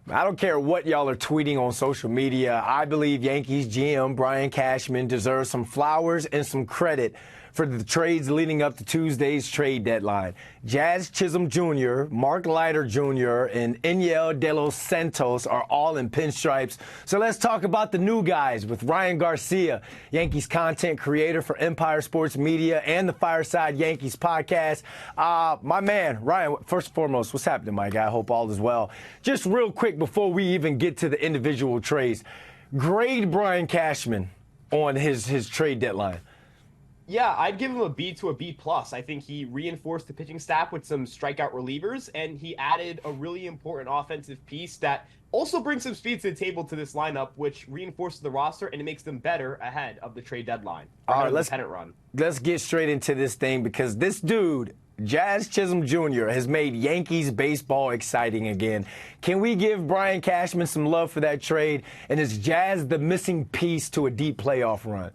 I don't care what y'all are tweeting on social media. I believe Yankees GM Brian Cashman deserves some flowers and some credit for the trades leading up to Tuesday's trade deadline. Jazz Chisholm Jr., Mark Leiter Jr., and Enyel De Los Santos are all in pinstripes. So let's talk about the new guys with Ryan Garcia, Yankees content creator for Empire Sports Media and the Fireside Yankees podcast. My man, Ryan, first and foremost, what's happening, my guy? I hope all is well. Just real quick before we even get to the individual trades, grade Brian Cashman on his trade deadline. Yeah, I'd give him a B to a B+. I think he reinforced the pitching staff with some strikeout relievers, and he added a really important offensive piece that also brings some speed to the table to this lineup, which reinforces the roster and it makes them better ahead of the trade deadline. All right, let's get straight into this thing because this dude, Jazz Chisholm Jr., has made Yankees baseball exciting again. Can we give Brian Cashman some love for that trade? And is Jazz the missing piece to a deep playoff run?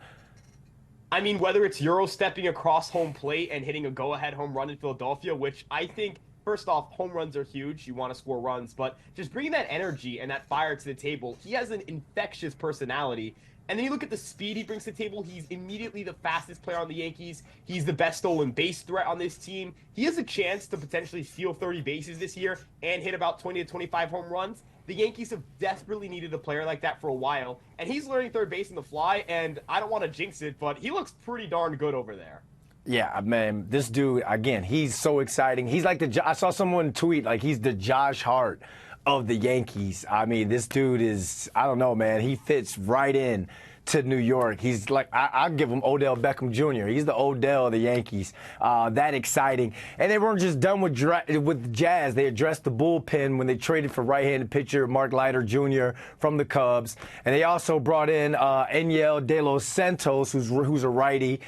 I mean, whether it's Euro stepping across home plate and hitting a go-ahead home run in Philadelphia, which I think, first off, home runs are huge. You want to score runs. But just bringing that energy and that fire to the table, he has an infectious personality. And then you look at the speed he brings to the table. He's immediately the fastest player on the Yankees. He's the best stolen base threat on this team. He has a chance to potentially steal 30 bases this year and hit about 20 to 25 home runs. The Yankees have desperately needed a player like that for a while, and he's learning third base on the fly, and I don't want to jinx it, but he looks pretty darn good over there. Yeah, man, this dude, again, he's so exciting. He's like I saw someone tweet, like he's the Josh Hart of the Yankees. I mean, this dude is, I don't know, man, he fits right in to New York. He's like, I'll give him Odell Beckham Jr. He's the Odell of the Yankees. That exciting. And they weren't just done with Jazz. They addressed the bullpen when they traded for right-handed pitcher Mark Leiter Jr. from the Cubs. And they also brought in Enyel De Los Santos, who's a righty.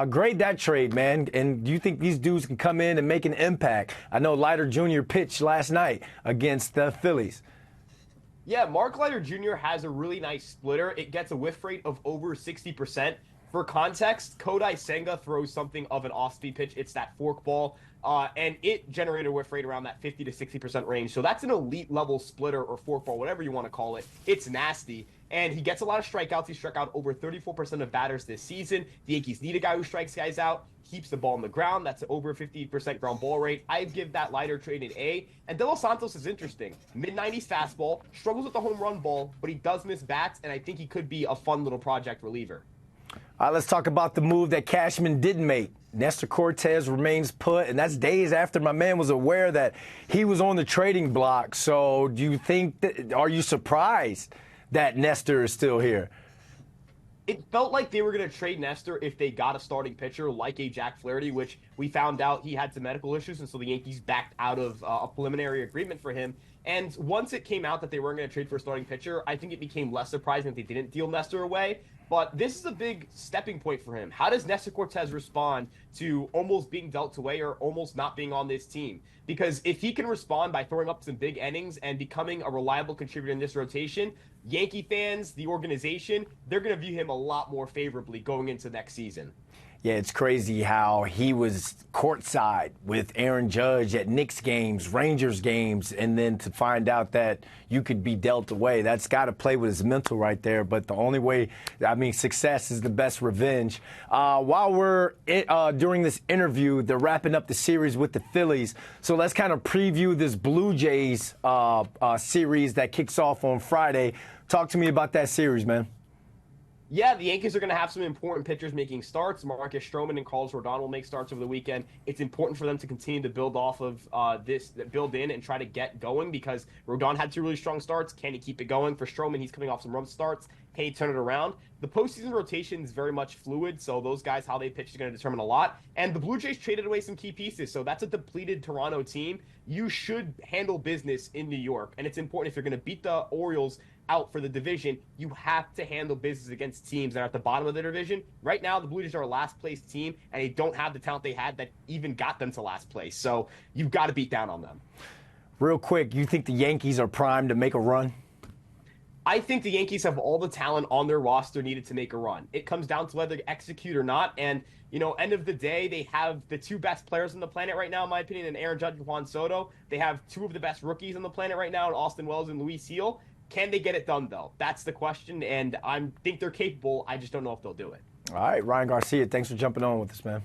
Great that trade, man. And do you think these dudes can come in and make an impact? I know Leiter Jr. pitched last night against the Phillies. Yeah, Mark Leiter Jr. has a really nice splitter. It gets a whiff rate of over 60%. For context, Kodai Senga throws something of an off-speed pitch. It's that forkball, and it generated a whiff rate around that 50 to 60% range. So that's an elite-level splitter or forkball, whatever you want to call it. It's nasty, and he gets a lot of strikeouts. He struck out over 34% of batters this season. The Yankees need a guy who strikes guys out, keeps the ball on the ground. That's over 50% ground ball rate. I'd give that Leiter trade an A. And De Los Santos is interesting. Mid-90s fastball, struggles with the home run ball, but he does miss bats, and I think he could be a fun little project reliever. All right, let's talk about the move that Cashman didn't make. Nestor Cortez remains put, and that's days after my man was aware that he was on the trading block. So do you think are you surprised that Nestor is still here? It felt like they were going to trade Nestor if they got a starting pitcher like a Jack Flaherty, which we found out he had some medical issues, and so the Yankees backed out of a preliminary agreement for him. And once it came out that they weren't going to trade for a starting pitcher, I think it became less surprising that they didn't deal Nestor away. But this is a big stepping point for him. How does Nestor Cortez respond to almost being dealt away or almost not being on this team? Because if he can respond by throwing up some big innings and becoming a reliable contributor in this rotation, Yankee fans, the organization, they're going to view him a lot more favorably going into next season. Yeah, it's crazy how he was courtside with Aaron Judge at Knicks games, Rangers games, and then to find out that you could be dealt away. That's got to play with his mental right there. But the only way, I mean, success is the best revenge. While we're during this interview, they're wrapping up the series with the Phillies. So let's kind of preview this Blue Jays series that kicks off on Friday. Talk to me about that series, man. Yeah, the Yankees are going to have some important pitchers making starts. Marcus Stroman and Carlos Rodon will make starts over the weekend. It's important for them to continue to build off of build in and try to get going because Rodon had two really strong starts. Can he keep it going? For Stroman, he's coming off some rough starts. Can he turn it around? The postseason rotation is very much fluid, so those guys, how they pitch is going to determine a lot. And the Blue Jays traded away some key pieces, so that's a depleted Toronto team. You should handle business in New York, and it's important if you're going to beat the Orioles out for the division, you have to handle business against teams that are at the bottom of the division. Right now, the Blue Jays are a last-place team, and they don't have the talent they had that even got them to last place. So you've got to beat down on them. Real quick, you think the Yankees are primed to make a run? I think the Yankees have all the talent on their roster needed to make a run. It comes down to whether they execute or not. And, end of the day, they have the two best players on the planet right now, in my opinion, and Aaron Judge and Juan Soto. They have two of the best rookies on the planet right now, in Austin Wells and Luis Seal. Can they get it done, though? That's the question, and I think they're capable. I just don't know if they'll do it. All right, Ryan Garcia, thanks for jumping on with us, man.